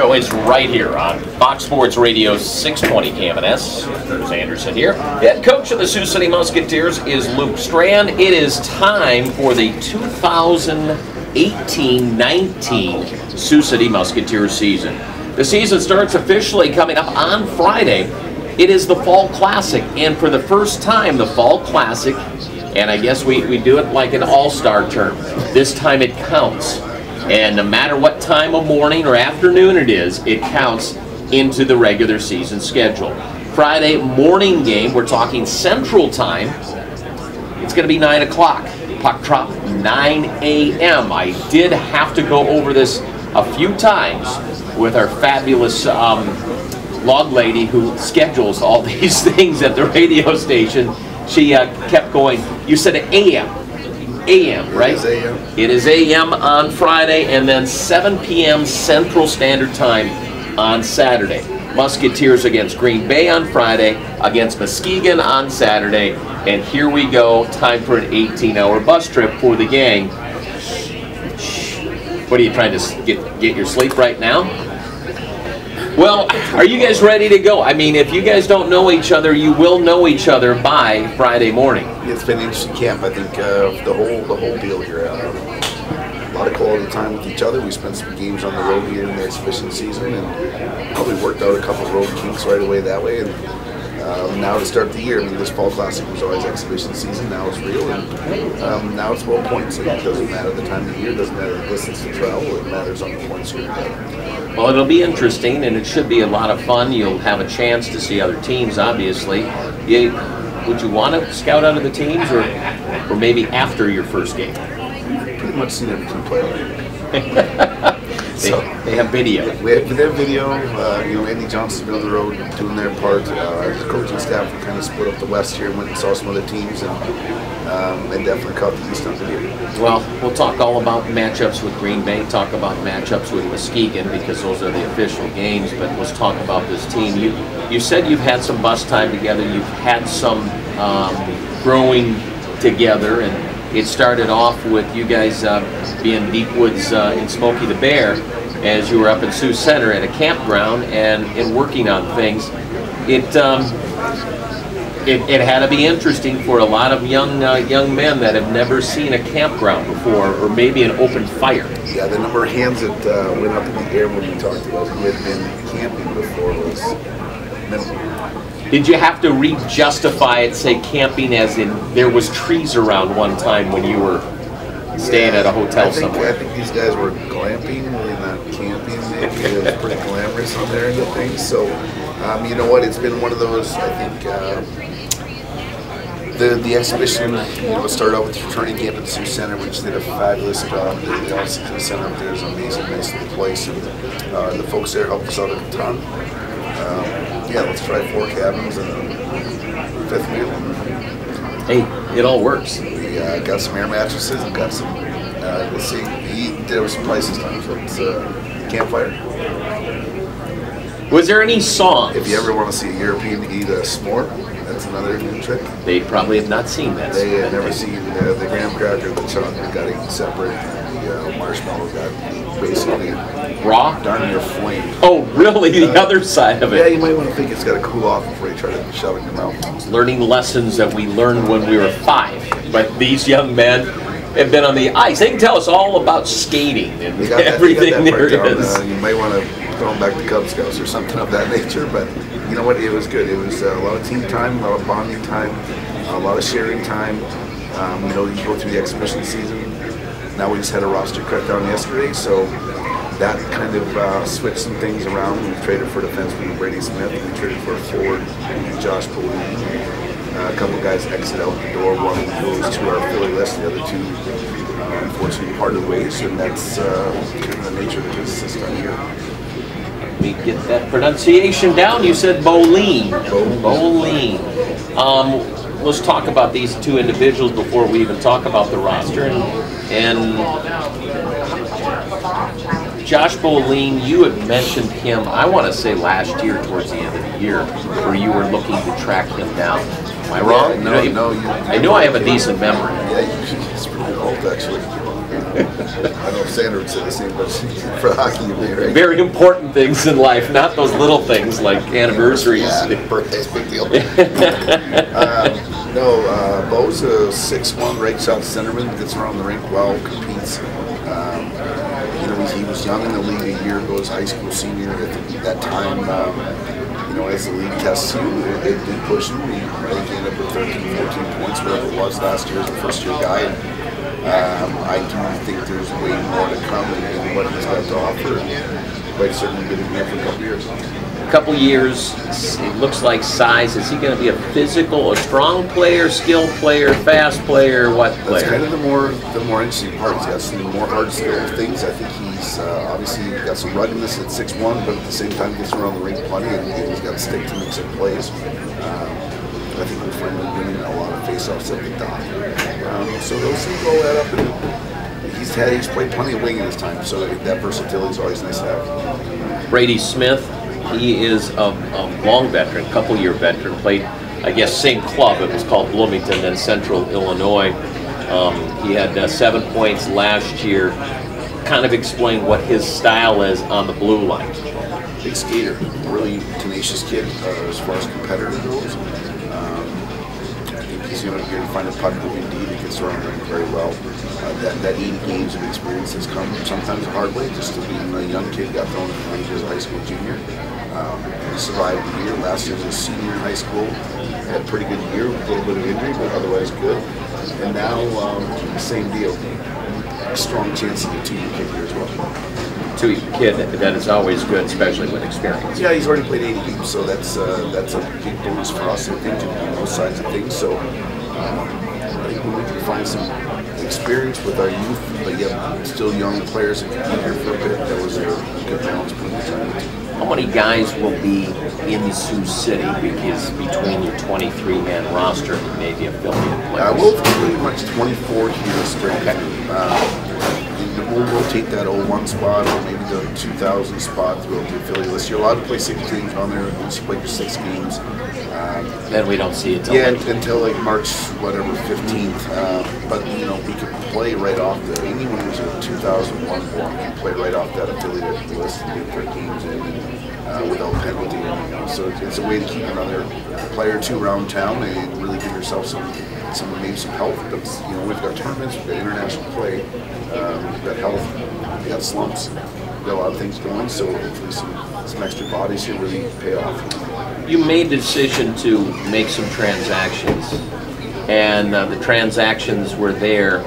Show is right here on Fox Sports Radio 620 KMNS. There's Anderson here. Head coach of the Sioux City Musketeers is Luke Strand. It is time for the 2018-19 Sioux City Musketeers season. The season starts officially coming up on Friday. It is the Fall Classic, and for the first time, the Fall Classic, and I guess we do it like an all-star term. This time it counts. And no matter what time of morning or afternoon it is, it counts into the regular season schedule. Friday morning game, we're talking Central Time. It's going to be 9 o'clock. Puck drop 9 a.m. I did have to go over this a few times with our fabulous log lady who schedules all these things at the radio station. She kept going, you said a.m. a.m., right? It is a.m. It is a.m. on Friday, and then 7 p.m. Central Standard Time on Saturday. Musketeers against Green Bay on Friday, against Muskegon on Saturday, and here we go, time for an 18-hour bus trip for the gang. What are you trying to get your sleep right now? Well, are you guys ready to go? I mean, if you guys don't know each other, you will know each other by Friday morning. It's been an interesting camp. I think the whole deal here. A lot of quality time with each other. We spent some games on the road here in the exhibition season, and probably worked out a couple of road kinks right away that way. And now to start the year, I mean, this Fall Classic was always exhibition season. Now it's real, and now it's about points. It doesn't matter the time of the year, it doesn't matter the distance to travel. It matters on the points you're getting. Well, it'll be interesting, and it should be a lot of fun. You'll have a chance to see other teams, obviously. Would you want to scout out of the teams, or maybe after your first game? Pretty much seen every team play. They have video. We have video. You know, Andy Johnson's been on the road doing their part. Our coaching staff kind of split up the West here and went and saw some other teams, and definitely caught the East on video. Well, we'll talk all about matchups with Green Bay, talk about matchups with Muskegon, because those are the official games, but let's talk about this team. You said you've had some bus time together, you've had some growing together, and it started off with you guys being deep woods in Smokey the Bear as you were up in Sioux Center at a campground and working on things. It had to be interesting for a lot of young men that have never seen a campground before, or maybe an open fire. Yeah, the number of hands that went up in the air when we talked about who had been camping before was minimal. Did you have to re-justify it, say camping as in there was trees around one time when you were staying at a hotel somewhere? I think these guys were glamping, really not camping. Maybe it was pretty glamorous on their end of things. So, you know what? It's been one of those. I think the exhibition, you know, started out with the fraternity camp at the Sioux Center, which did a fabulous job. The Oxygen Center up there is an amazing, nice little place, and the folks there helped us out a ton. Yeah, let's try 4 cabins and a 5th meal. Hey, it all works. We got some air mattresses and got some, let's see, there was some prices time, so it's campfire. Was there any songs? If you ever want to see a European eat a s'more, that's another new trick. They probably have not seen that. They had never seen the graham cracker, the chocolate got eaten separate, the marshmallow got basically raw, darn near flame. Oh, really? The other side of it? Yeah, you might want to think it's got to cool off before you try to shove it in your mouth. Learning lessons that we learned when we were 5, but these young men have been on the ice. They can tell us all about skating and everything there is. You might want to throw them back to Cub Scouts or something of that nature, but you know what? It was good. It was a lot of team time, a lot of bonding time, a lot of sharing time. You know, you go through the exhibition season. Now we just had a roster cut down yesterday, so that kind of switched some things around. We traded for defenseman Brady Smith. We traded for a forward Josh Pauline. A couple of guys exit out the door. One goes to our Philly list. The other 2, unfortunately, parted ways, and that's kind of the nature of the business this time of year. We get that pronunciation down. You said Boline. Boline. Let's talk about these 2 individuals before we even talk about the roster. And Josh Boline, you had mentioned him, I want to say last year towards the end of the year, where you were looking to track him down. Am I wrong? No, I know I have a decent memory. Yeah, it's pretty old, actually. I know Sandra would say the same, but for hockey, you may, right? Very important things in life, not those little things like anniversaries. Yeah, birthday's a big deal. Bo's a 6'1", right shot centerman, gets around the rink well, competes. He was young in the league a year ago, as high school senior. At that time, as the league tests you, it did push him. He ended up with 13, 14 points, whatever it was last year as a first-year guy. I do think there's way more to come in what he's got to offer. Quite certainly been in here for a couple years. Couple years, it looks like size. Is he going to be a physical, a strong player, skilled player, fast player, what player? That's kind of the more interesting part. He's got some more hard skill things. I think he's obviously got some ruggedness at 6'1", but at the same time gets around the rink plenty, and he's got stick to make some plays. I think we'll find him winning a lot of face-offs at the dot. So those things all add up. And he's played plenty of wing in his time, so that versatility is always nice to have. Brady Smith. He is a long veteran, couple-year veteran, played, I guess, same club. It was called Bloomington, then Central Illinois. He had 7 points last year. Kind of explain what his style is on the blue line. Big skater, really tenacious kid as far as competitor goes. I think he's going to find a puck moving deep. He gets around the ring very well. That 80 games of experience has come sometimes a hard way. Just to being a young kid, got thrown in the range as a high school junior. He survived the year. Last year was a senior in high school. Had a pretty good year, a little bit of injury, but otherwise good. And now, same deal. Strong chance to be a two-year kid here as well. Two-year kid, that is always good, especially with experience. Yeah, he's already played 80 games, so that's a big bonus for us, I think, on both sides of things. So I think we can find some experience with our youth, but yet still young players that can be here for a bit. That was a good balance between the time. How many guys will be in Sioux City because between your 23-man roster and maybe affiliate players? We'll have pretty much 24 here in Strand. Okay. We'll rotate that 01 spot or maybe the 2000 spot throughout the affiliate list. You're allowed to play 6 games on there once you play your 6 games. Then we don't see it till until like March, whatever, 15th. But we could play right off anyone who's a 2001 born can play right off that affiliate list and get their games in without penalty. So it's a way to keep another player or two around town and really give yourself some health. But we've got tournaments, we've got international play, we've got health, we've got slumps, we've got a lot of things going. So hopefully some extra bodies here really pay off. You made the decision to make some transactions, and the transactions were there.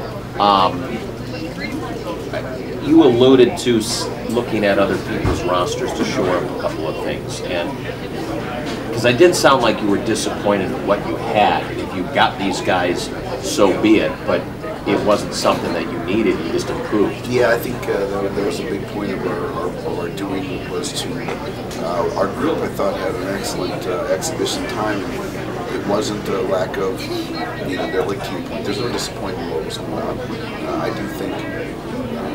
You alluded to looking at other people's rosters to shore up a couple of things, and because I didn't sound like you were disappointed in what you had. If you got these guys, so be it, but it wasn't something that you needed, you just improved. Yeah, I think there was a big point of our doing was to, our group I thought had an excellent exhibition time. It wasn't a lack of, they're like 2 points. There's no disappointment in what was going on. I do think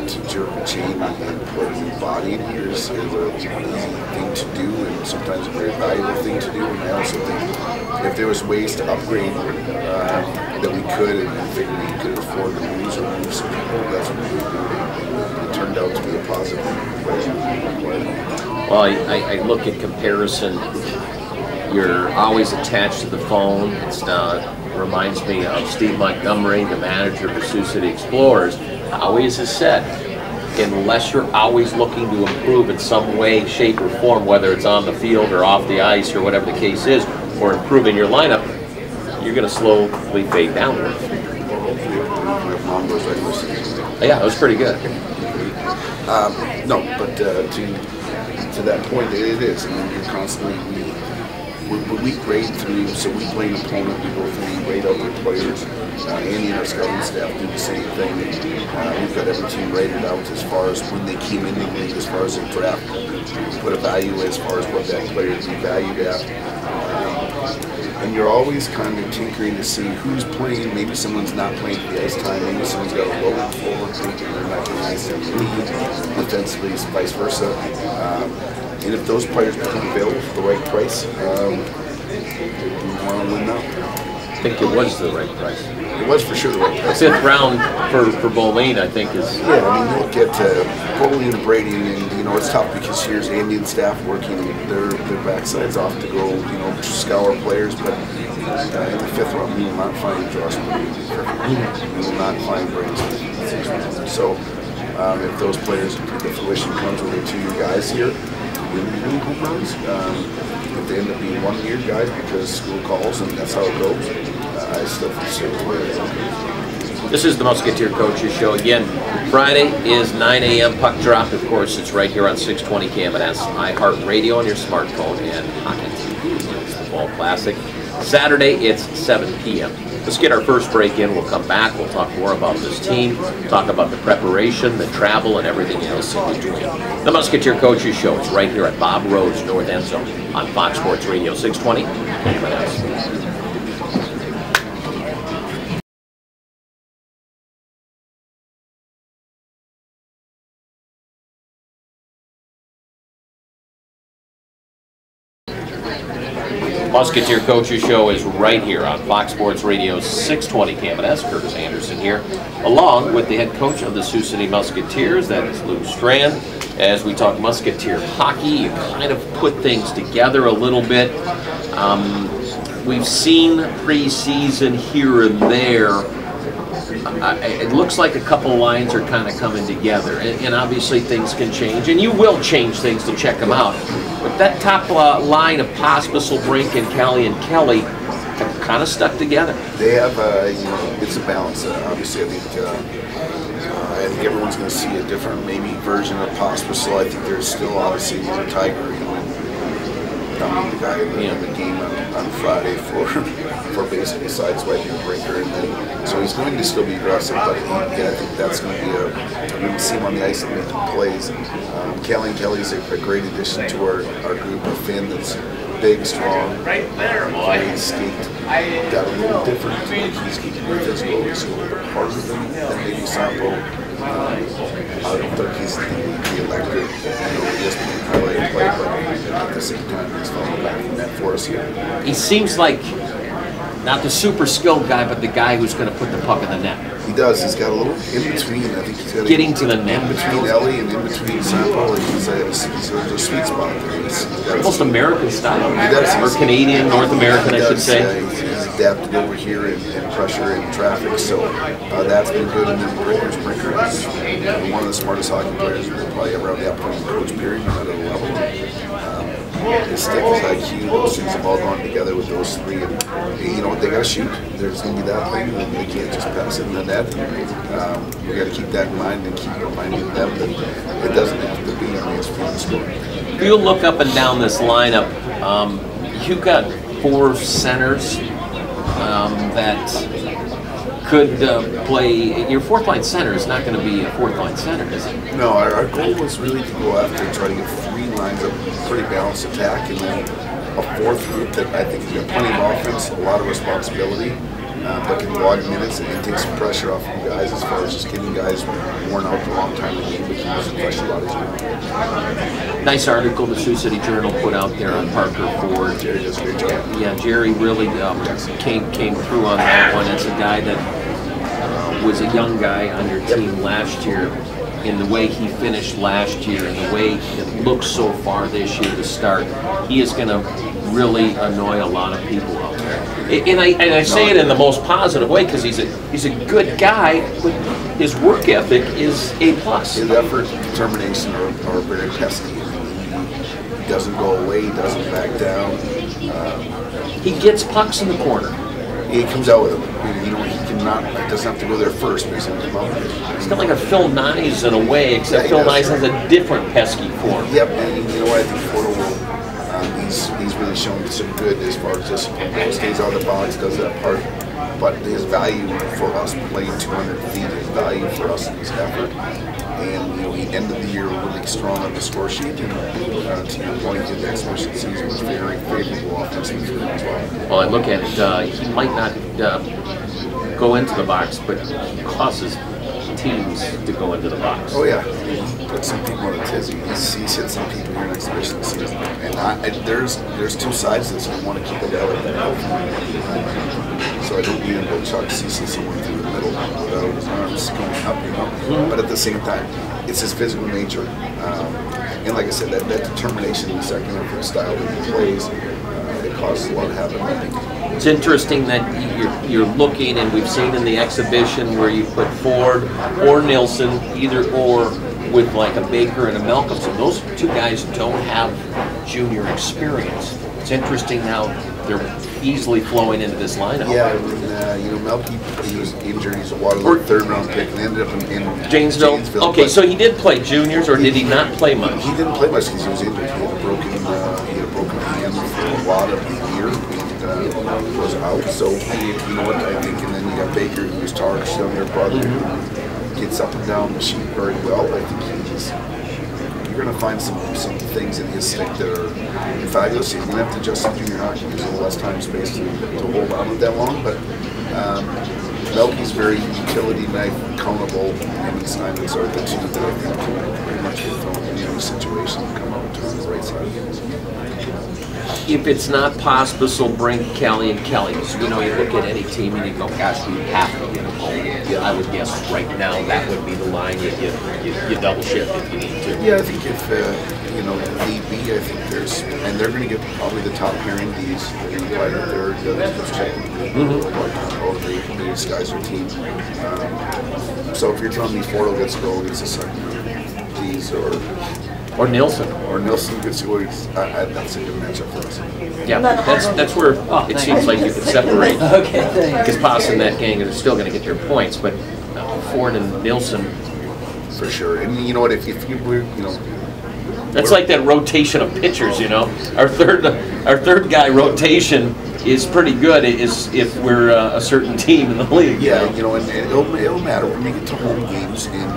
to jerk a chain and put a new body in here is an easy thing to do and sometimes a very valuable thing to do. And I also think if there was ways to upgrade that we could and figured we could afford to lose or move some people, that's what we were doing. It turned out to be a positive thing. Well, I look at comparison. You're always attached to the phone. It reminds me of Steve Montgomery, the manager of the Sioux City Explorers. Always has said, unless you're always looking to improve in some way, shape, or form, whether it's on the field or off the ice or whatever the case is, or improving your lineup, you're going to slowly fade downward. Yeah, it was pretty good. No, but to that point, it is. I mean, you're constantly, we grade through, so we play an opponent, we go through, we grade out their players. Andy and our scouting staff do the same thing. We've got every team rated out as far as when they came in the league, as far as the draft. We put a value as far as what that player is valued at. And you're always kind of tinkering to see who's playing. Maybe someone's not playing the ice time. Maybe someone's got a lower forward thinking they're not getting ice in the league. Defensively, vice versa. And if those players become available for the right price, we want to win now. think it was the right price. It was for sure the right price. 5th round for Boleen, I think is. Yeah, I mean, you look at Boleen and Brady, and you know it's tough because here's Andy and staff working their backsides off to go, you know, scour players. But in the 5th round, we will not find Josh Brady. We will not find Brady. So if those players, the fruition comes with the 2-year guys here, we will be doing home runs. If they end up being 1-year guys because school calls and that's how it goes. I still feel This is the Musketeer Coaches Show. Again, Friday is 9 a.m. puck drop. Of course, it's right here on 620 KMNS, iHeartRadio on your smartphone, and Hockey TV. It's the Fall Classic. Saturday, it's 7 p.m. Let's get our first break in. We'll come back. We'll talk more about this team, talk about the preparation, the travel, and everything else in between. The Musketeer Coaches Show is right here at Bob Road's North End Zone on Fox Sports Radio 620 KMNS. Musketeer Coaches Show is right here on Fox Sports Radio 620 KMNS. Curtis Anderson here, along with the head coach of the Sioux City Musketeers, that is Lou Strand. As we talk Musketeer hockey, you kind of put things together a little bit. We've seen preseason here and there. It looks like a couple lines are kind of coming together, and obviously things can change, and you will change things to check them out. But that top line of Pospisil, Brink, and Kelly have kind of stuck together. They have, you know, it's a balance. Obviously, I think everyone's going to see a different, maybe version of Pospisil. I think there's still obviously a Tiger, you know, dumping the guy in the game on Friday for basically sideswiping Brinker, and then so he's going to still be aggressive. But I think that's going to be we can see him on the ice and making plays. Kelly's a great addition to our group. A Finn that's big, strong, great skate. Got a little different. He's keeping very physical. He's a little bit harder than maybe Sampo. I don't think he's the electric, ESPN play, but at the same time, he's falling back from that for us here. He seems like not the super skilled guy, but the guy who's going to put the puck in the net. He does. He's got a little in between. I think he's got getting to the net. In between Ellie and in between Sampo. He's a sweet spot there. He's almost American style. He does. Or Canadian, North American, I should say. He's adapted over here in pressure and traffic, so that's been good. And then Brinker is one of the smartest hockey players we'll probably ever have the opportunity to coach, period, no matter the level. His stick, his IQ, those things have all gone together with those three. And you know, they got to shoot. There's going to be that thing, and they can't just pass it in the net. We got to keep that in mind and keep reminding them that it doesn't have to be on the ESPN score. If you look up and down this lineup, you've got 4 centers that could play. Your 4th line center is not going to be a 4th line center, is it? No, our goal was really to go after and try to get 3 lines of pretty balanced attack, and then a 4th group that I think has got plenty of offense, a lot of responsibility, but can log minutes and take some pressure off of guys as far as just getting guys worn out for a long time in the game, but keeping some fresh bodies around. Nice article the Sioux City Journal put out there on Parker Ford. Jerry does a great job. Yeah, Jerry really came through on that one. It's a guy that was a young guy on your team last year. In the way he finished last year and the way it looks so far this year to start, he is going to really annoy a lot of people out there. And I say it in the most positive way because he's a good guy, but his work ethic is A+. His effort and determination are very pesky. He doesn't go away, he doesn't back down. He gets pucks in the corner. He comes out with them. You know, he doesn't have to go there first, but he's going to come out with it. It's kind of like a Phil Nyes in a way, except Phil Nyes has a different pesky form. Yep, and you know what, I think Porto will, he's really shown some good as far as discipline. He stays out of the box, does that part, but his value for us playing 200 feet, his value for us in his effort, and you know, he ended the year really strong on the score sheet, and to your point, the exhibition season was very favorable offensively for him as well. Well, I look at it, he might not go into the box, but he causes teams to go into the box. Oh yeah, he put some people in a tizzy. He's hit some people here in exhibition season, and there's 2 sides to this. You want to keep it out. So I don't need him to chuck CC someone through the middle without his arms going up, you know. But at the same time, it's his physical nature. And like I said, that determination in the second and style that he plays, it causes a lot of havoc, I think. It's interesting that you're looking, and we've seen in the exhibition where you put Ford or Nilsson, either or, with like a Baker and a Malcolmson. Those two guys don't have junior experience. It's interesting now they're easily flowing into this lineup. Yeah, I mean, you know, Melky, he was injured. He's a Waterloo third-round pick and ended up in Janesville. Okay, so he did play juniors, or did he not play much? He didn't play much because he was injured. He had a broken hand for a lot of the year and was out. So you know what I think. And then you got Baker, who was Tark's younger brother, who gets up and down the sheet very well. I think you're going to find some things in his stick that are fabulous. He's going to have to adjust to junior hockey. There's a little less time and space to hold on with that long, but Melky's very utility knife, countable, and Simon's are the two that I think can pretty much get thrown in any situation and come out to on the right side. If it's not possible, bring Kelly and Kelly. So, you know, you look at any team and you go, gosh, you have to get a goal. Yeah, I would guess right now that would be the line you double shift if you need to. Yeah, I think if, you know, need be, I think there's, and they're going to get probably the top pairing Ds. They're going to play the third, who's checking all the biggest guys are team. So if you're telling me Ford gets a goal against the second Ds or Nilsson. Or Nilsson gets goal, that's a good matchup for us. Yeah, that's where it seems like you can separate. Because Pass and that gang are still going to get their points, but Ford and Nilsson. For sure. And you know what, if you were, you know, that's like that rotation of pitchers, you know. Our third guy rotation is pretty good if we're a certain team in the league. Yeah, you know, and it'll matter when you get to home games and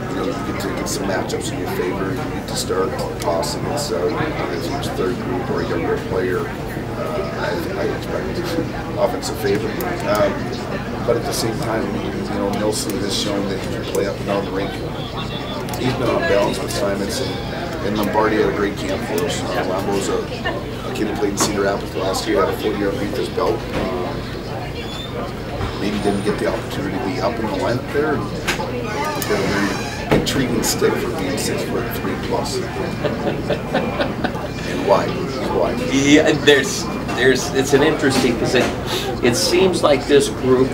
you know, you get to get some matchups in your favor. You get to start tossing against each third group or a younger player. I expect offensive favor. But at the same time, you know, Nilsson has shown that he can play up and down the rink. He's been on balance with Simons, and Lombardi had a great camp for us. Lambo's a kid who played in Cedar Rapids last year, had a full year underneath his belt. Maybe didn't get the opportunity to be up in the lineup there. He's got a very intriguing stick for being 6'3" plus. And wide. He's wide. Yeah, it's an interesting because it seems like this group.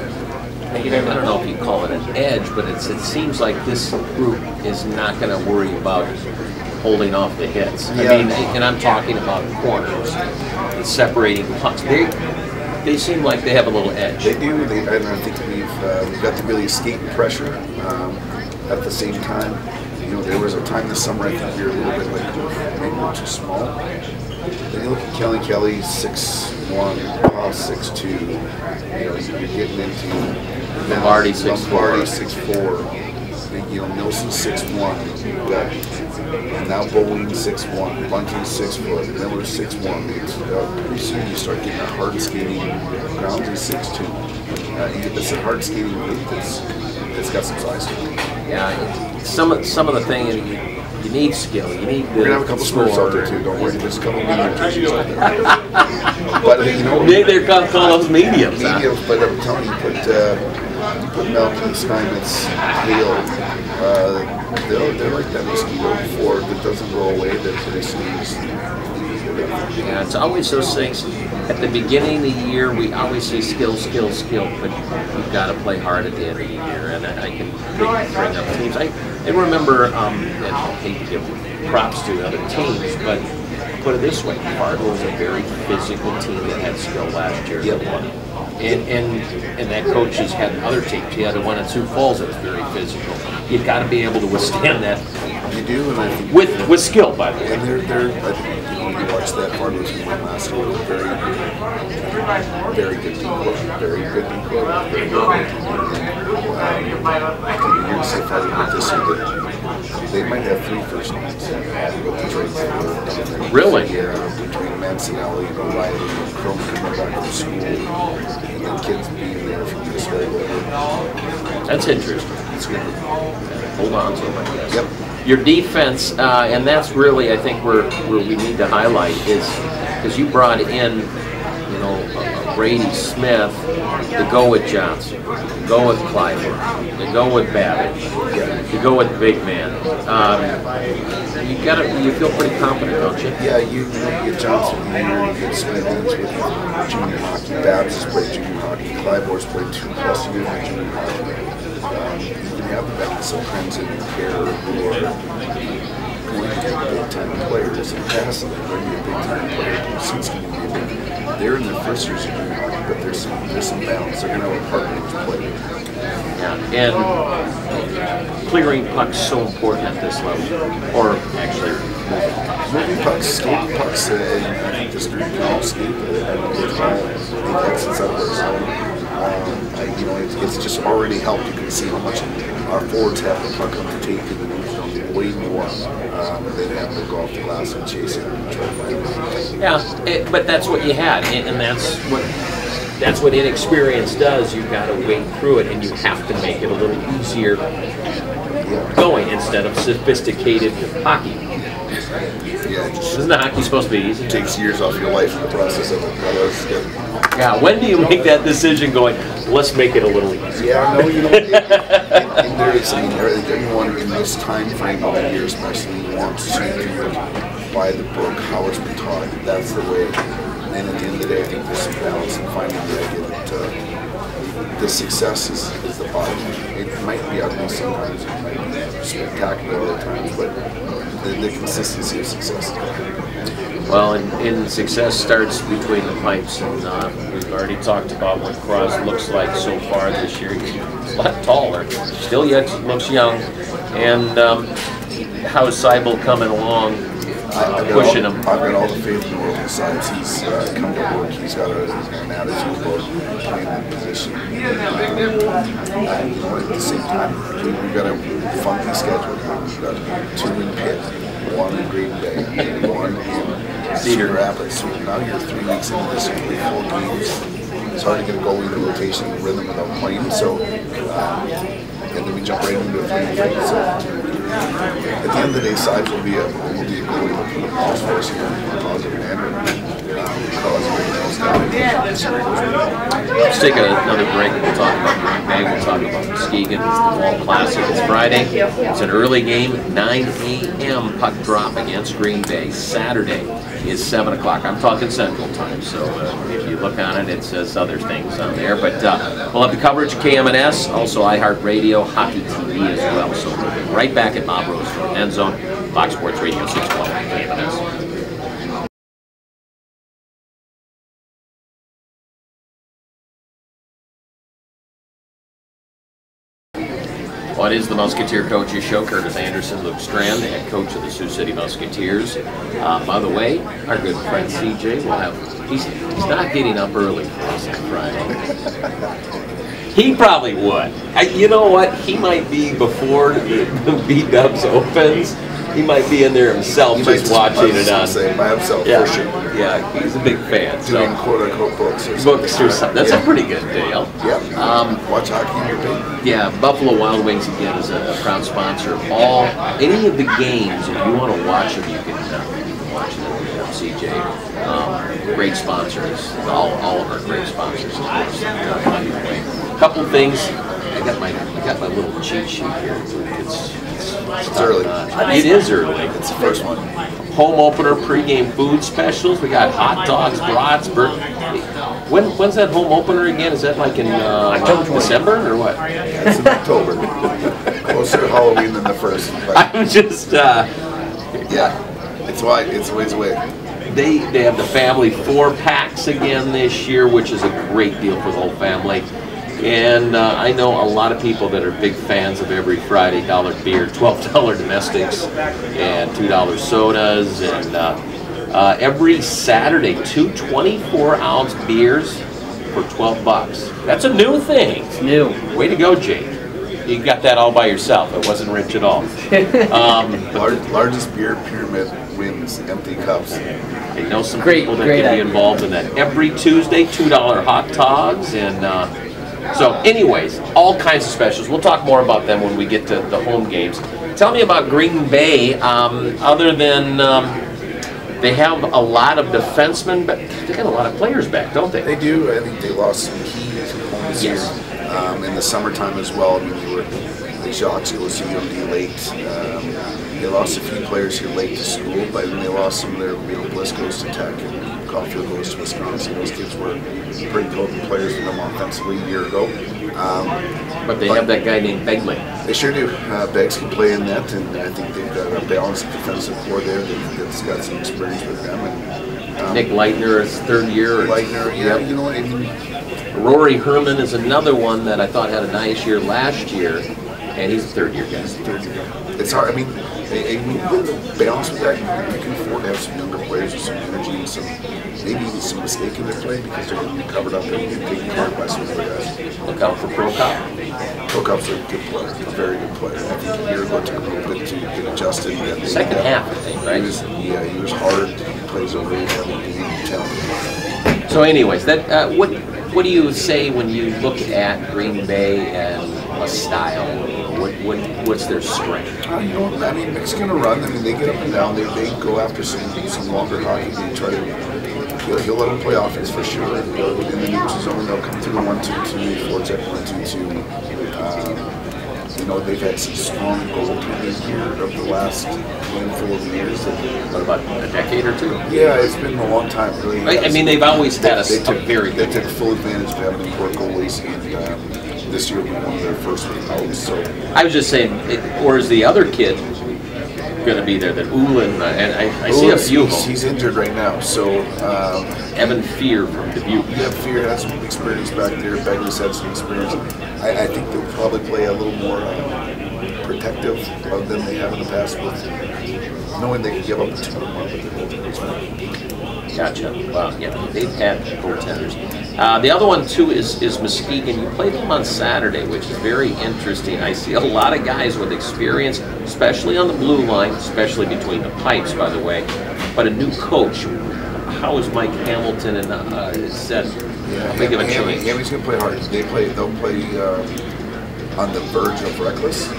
I don't know if you call it an edge, but it seems like this group is not going to worry about holding off the hits. Yeah. I mean, and I'm talking about corners and separating pucks. They seem like they have a little edge. They do. And I think we've got to really escape pressure. At the same time, you know, there was a time this summer I think we were a little bit like maybe we're too small. Then you look at Kelly 6'1", Haas 6'2". You know, you're getting into Lombardi 6'4". You know, Nilsson 6'1". You've got now Bowen 6'1", Bunting 6 foot, Miller 6'1". Pretty soon you start getting a hard skating ground 6'2". You get this hard skating group that's got some size to it. Yeah, some of the thing you need skill. You need. We're gonna have a couple scores out there too. Don't worry, there's a couple medium pitchers out there. But you know, they're gonna call those mediums. Mediums, but I'm telling you, you put Malcolm, Steinmetz, Hale. They're like that mosquito before that doesn't go away. They're pretty soon. Yeah, it's always those things. At the beginning of the year, we always say skill, but you've got to play hard at the end of the year. And I can bring up teams. I remember, and I hate to give props to other teams, but put it this way: Fargo was a very physical team that had skill last year. Yep. And that coach has had other teams. He had one at Sioux Falls that was very physical. You've got to be able to withstand that. You do, and I think with skill, by the way. And they're I think, you watched that Fargo team last year. Very good team. Very good team. Very good team. You're say Fargo this year, they might have 3 first names. With the trades. Really? Yeah, between Mancinelli and O'Reilly and Chrome coming back from school, and then kids being there from this whole level. That's interesting. It's good. Hold on to them, I guess. Yep. Your defense, and that's really, I think, where we need to highlight is because you brought in, you know, Brady, Smith, to go with Johnson, to go with Clyburn, to go with Babbage, to go with big man. You feel pretty confident, don't you? Yeah, you get Johnson here, you get Smith with junior hockey, Babbage has played junior hockey, Clyburn has played 2+ years in junior hockey. You can have the back sometimes in care who are going to be big-time players and passing. They're going to be a big-time player. Since going to be a big. They're in their first years of junior hockey, but there's some balance. They're going to have a partner who's playing. Yeah, and clearing pucks so important at this level, or actually moving pucks, skating pucks, and I think this group can all skate. Exits out there. It's just already helped. You can see how much our forwards have the puck up to take to the way more than have to go off the glass and chase it and try to find it. Yeah, but that's what you had, and that's what inexperience does. You've got to wade through it, and you have to make it a little easier going instead of sophisticated hockey. Yeah, isn't the hockey supposed to be easy? It takes years off your life in the process of it. Yeah, when do you make that decision going, let's make it a little easier? Yeah, no, there is, everyone in this time frame of the year especially wants to do it by the book, how it's been taught. That's the way. And then at the end of the day, I think there's some balance in finding the idea that the success is the bottom line. It might be ugly sometimes, it might be spectacular other times, but the consistency of success. Well, and success starts between the pipes, and we've already talked about what Cross looks like so far this year. He's a lot taller, still yet looks young, and how's Seibel coming along, pushing him? I've got all the faith in the world besides he's come to work, he's got an attitude about playing that position. At the same time, we've got a funky schedule. We've got 2 in Pitt, 1 in Green Bay, 1 in Cedar Rapids. So now you're 3 weeks into this, 4 games. It's hard to get a goalie in the rotation rhythm without playing. So, and then we jump right into a 3-3. So at the end of the day, Sides will be a goalie that put a pause for us here in a positive manner. Let's take another break. We'll talk about Green Bay. We'll talk about Muskegon. It's the Fall Classic. It's Friday. It's an early game, 9 a.m. puck drop against Green Bay. Saturday is 7 o'clock. I'm talking Central Time, so if you look on it, it says other things on there. But we'll have the coverage of KMNS, also iHeartRadio, Hockey TV as well. So we'll be right back at Bob Rose from End Zone, Fox Sports Radio 620 KMNS. What is the Musketeer Coaches Show? Curtis Anderson, Luke Strand, the head coach of the Sioux City Musketeers. By the way, our good friend CJ will have, he's not getting up early for us on Friday. He probably would. You know what? He might be before the B-Dubs opens. He might be in there himself just watching it on. By himself, yeah, for sure. Yeah, he's a big fan. Doing quote-unquote books or something. That's a pretty good deal. Yeah. Watch hockey in your bed. Yeah, Buffalo Wild Wings again is a proud sponsor of any of the games. If you want to watch them, you can watch them. CJ, great sponsors. All of our great sponsors. Anyway, a couple things. I got my little cheat sheet here. It's early. It is early. It's the first one. Home opener pregame food specials. We got hot dogs, brats, When's that home opener again? Is that like in December or what? It's in October. Closer to Halloween than the first. I'm just it's ways away. They have the family 4-packs again this year, which is a great deal for the whole family. And I know a lot of people that are big fans of every Friday $1 beer, $12 domestics, and $2 sodas, and every Saturday 2 24-ounce beers for $12. That's a new thing. It's new. Way to go, Jake. You got that all by yourself. It wasn't rich at all. Largest beer pyramid wins empty cups. I know some people that can be involved in that. Every Tuesday, $2 hot dogs, and so anyways, all kinds of specials. We'll talk more about them when we get to the home games. Tell me about Green Bay, other than They have a lot of defensemen, but they got a lot of players back, don't they? They do. I think they lost some key components here in the summertime as well. I mean, they were the Jocks goes to UMD late. They lost a few players here late to school, but then they lost some of their, Bliss goes to Tech and Caulfield goes to Wisconsin. Those kids were pretty potent players for them offensively a year ago. But they have that guy named Begley. They sure do. Beggs can play in net, and I think they've got a balanced defensive core there that's got some experience with them. And, Nick Leitner is third year. Leitner, yeah, you know what I mean. Rory Herman is another one that I thought had a nice year last year, and he's a third-year guy. It's hard. I mean, a balance with that, you can afford to have some younger players with some energy and some maybe even some mistake in their play because they're going to be covered up and taken care of by some of the guys. Look out for Prokop. Prokop's a good player, a very good player. I think a year ago it took a little bit to get adjusted. Second half, I think, right? He was hard. He plays a really talented. So, anyways, that what do you say when you look at Green Bay and a style? What's their strength? You know, I mean, Mick's going to run. I mean, they get up and down. They go after some longer hockey. They try to. He'll let them play offense for sure. In the neutral zone, they'll come through the 1-2-2, forecheck 1-2-2. You know, they've had some strong goaltending here over the last handful of years. What about a decade or two? Yeah, it's been a long time, really. Right? I mean, they've always had very good. They took full advantage of having poor goalies, and this year will be one of their first without. So I was just saying, or is the other kid going to be there? That Ullin, and I see a few of them. He's injured right now, so Evan Fear from Dubuque. Yeah, Fear has some experience back there. Begley's had some experience. I think they'll probably play a little more protective than they have in the past, with knowing they can give up a ton of money. Gotcha. Well, yeah, they've had goaltenders. The other one, too, is Muskegon. You played them on Saturday, which is very interesting. I see a lot of guys with experience, especially on the blue line, especially between the pipes, by the way. But a new coach. How is Mike Hamilton and said? Yeah, how big of a change? Hammy's going to play hard. They'll play on the verge of reckless,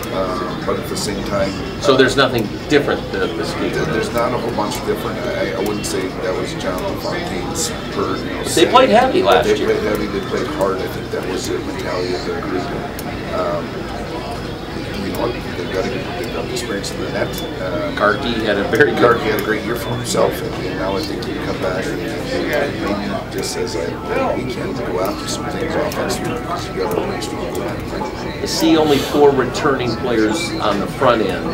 but at the same time. So there's nothing different than Muskegon. There's not a whole bunch different. I wouldn't say that was Jonathan Fontaine's bird. They played heavy last year. They played heavy. They played hard. I think that was the mentality of their group. You know what? They've got experience in the net. Karki had a very good. Karki had a great year for himself, and now I think he can come back and maybe just says he can go after some things offensively because you got a really strong line. I see only 4 returning players on the front end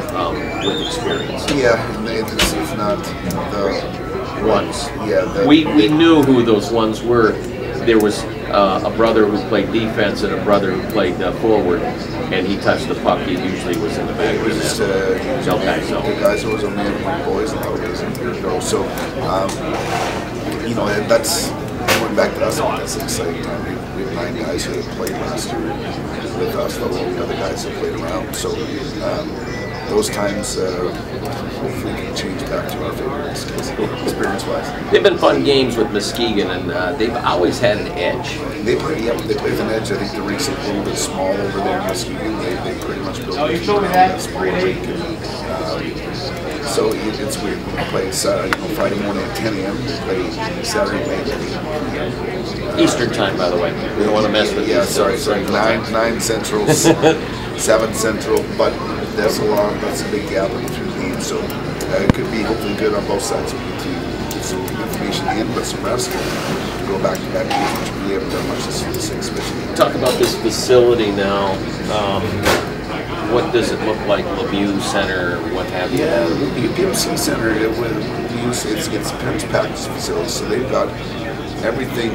with experience. Yeah, and it's not the ones. Yeah, we knew who those ones were. There was a brother who played defense and a brother who played forward, and he touched the puck. He usually was in the back of the net. The guys who was only one boys a lot of ways a year ago. So, you know, and that's going back to us. That's exciting. We have 9 guys who have played last year with us, let alone the other guys that played around. So, those times hopefully can change back to our favorites experience-wise. They've been fun games with Muskegon, and they've always had an edge. They play with an edge. I think the rink's a little bit small over there in Muskegon. They pretty much built a small rink. So it's weird. We play Friday morning at 10 a.m. We play Saturday night at 8 p.m. Eastern time, by the way. We don't want to mess with you. Yeah, sorry. 9 Central, 7 Central, but that's a big gap in between games. So it could be hopefully good on both sides. We need to get some information in, but some rest, and go back to back games, which we haven't done much this exhibition. Talk about this facility now. What does it look like? LeBeau Center, what have you? Yeah, the PMC Center, it's Penn's practice facility, so they've got everything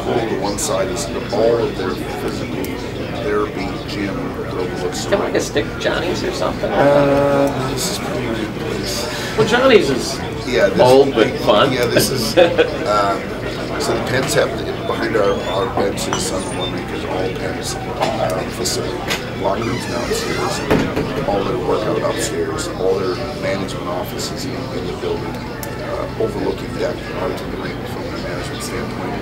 hold to one side is all of their physical therapy, gym, overlooks. Can I like a stick Johnny's or something? This is pretty good place. Well, Johnny's is old but fun. Yeah, this is. So the Pens have behind our benches on the one because all Pens facility. Locker rooms downstairs, all their workout upstairs, all their management offices in the building, overlooking deck out to the rink from a management standpoint.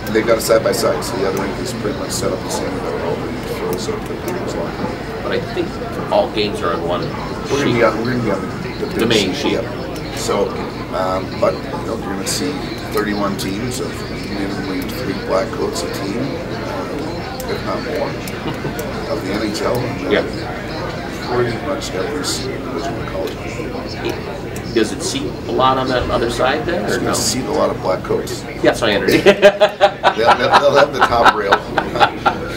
And they've got a side-by-side, so the other rink is pretty much set up the same without all the fills up the people's locker room. But I think all games are on one sheet. We're going to be on the main sheet. Yep. So, but you know, you're going to see 31 teams of minimally 3 black coats a team, if not more, of the NHL. And, pretty much every single division of college. Does it seat a lot on that other side then, or no? Seat a lot of black coats. Yes, I understand. they'll have the top rail.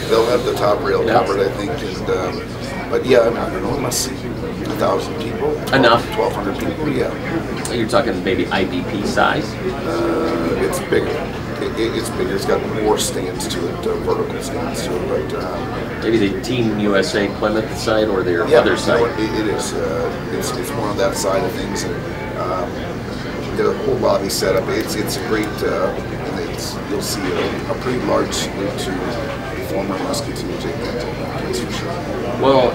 They'll have the top rail covered, I think. And, but yeah, I mean, I don't know, it must see 1,000 people. Enough. 1,200 people, yeah. You're talking maybe IBP size? It's bigger. It's bigger. It's got more stands to it, vertical stands to it. But maybe the Team USA Plymouth side or their yeah, other side? It is. It's more on that side of things. And the whole lobby setup, it's a great, you'll see a pretty large salute to former Musketeer Jake Benton, that's for sure. Well,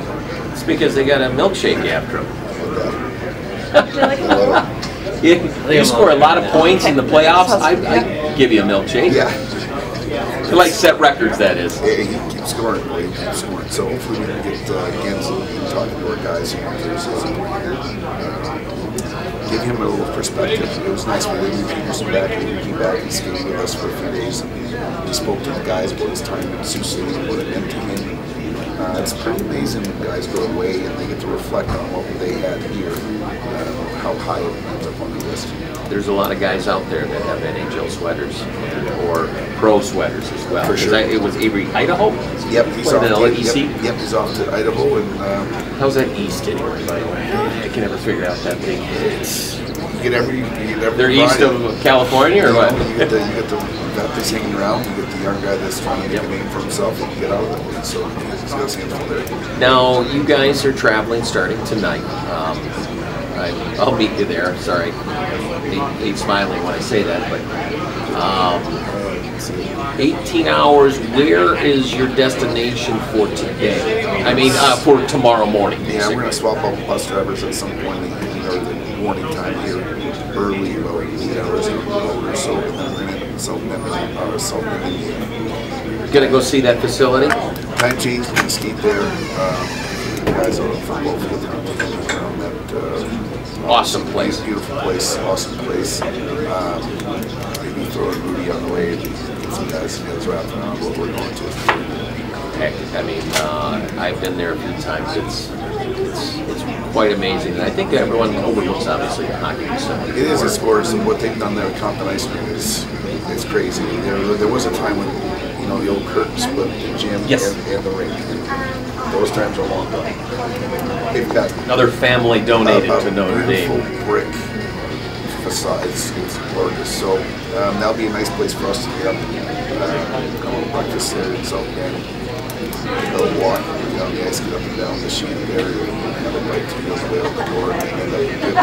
it's because they got a milkshake after them. You score a lot of points in the playoffs, I give you a milkshake. Yeah. You like set records, that is. He keeps scoring. He keeps scoring. So hopefully we can get Genzel and talk to our guys here on Thursday. Give him a little perspective. It was nice when Lee Peterson back. He came back and skated with us for a few days. And he spoke to the guys about his time in Sioux City and what it meant to him. It's pretty amazing when guys go away and they get to reflect on what they had here, how high it ends up on the list. There's a lot of guys out there that have NHL sweaters or pro sweaters as well. For sure. It was Avery, Idaho? Yep, he's off to EC? Yep, he's off to Idaho. And how's that East anyway, by the way? I can never figure out that thing. You get every they're east of California or what? You get the vet that's hanging around, you get the young guy that's trying to make a name for himself and get out of it. So he's got his hands full there. Now, you guys are traveling starting tonight. I'll meet you there. Sorry. I hate smiling when I say that, but 18 hours, where is your destination for today? I mean, for tomorrow morning. Yeah, we're going to swap out bus drivers at some point in the evening or the morning time here, early, about 8 hours or so, and then we're going to South Bend, Indiana. Gonna go see that facility? Time change, we can skate there. The guys out of football field around that. Awesome place. Beautiful place, awesome place. Maybe throw a Rudy on the way and get some guys to get us wrapped around what we're going to. Heck, I mean, I've been there a few times. It's quite amazing, and I think everyone overlooks obviously the hockey facility. It is, as far as what they've done there at Compton Ice Rink is crazy. There was a time when the old curtain split the gym and the rink. Those times are long gone. They've got another family donated to Notre Dame. Beautiful brick facade. It's gorgeous. So that'll be a nice place for us to get up and go to breakfast there in South Bend. They'll walk down the ice, get up and down the sheet area, and have a bite to go way out the door, and then they'll get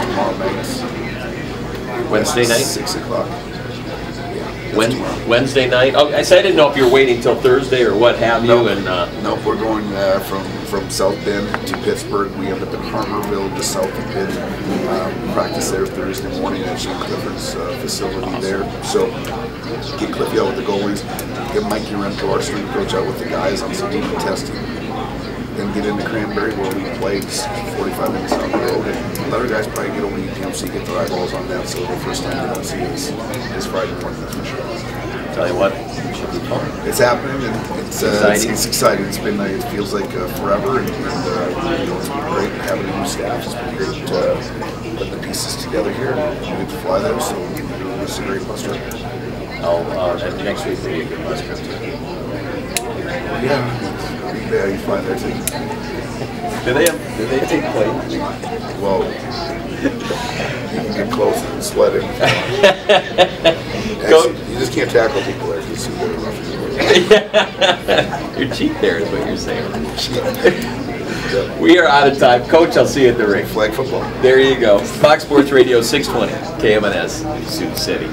tomorrow night. Wednesday night? 6 o'clock. Wednesday night. Oh, I said I didn't know if you were waiting until Thursday or what have you. And nope, we're going from South Bend to Pittsburgh. We end up in Harmerville, just south of Bend. Practice there Thursday morning at Shane Clifford's facility there. So get Cliffy out with the goalies, get Mike Urento, our strength coach, out with the guys on some deeper testing. Then get into Cranberry where we play 45 minutes down the road. And other guys probably get over to UPMC, get their eyeballs on that. So the first time they don't see is Friday morning, that's for sure. Tell you what, it should be fun. It's happening, and it's exciting. It's been it feels like forever, and it's been great having a new staff. It's been great putting the pieces together here. We get to fly them, so it's a great bus trip. Next week will be a good bus trip too. Yeah, you fly there too. Do they take place? Well, you can get close and sled in. Actually, you just can't tackle people there because you're really rough. You're cheap there is what you're saying. We are out of time. Coach, I'll see you at the rink. Flag football. There you go. Fox Sports Radio 620, KMNS, Sioux City.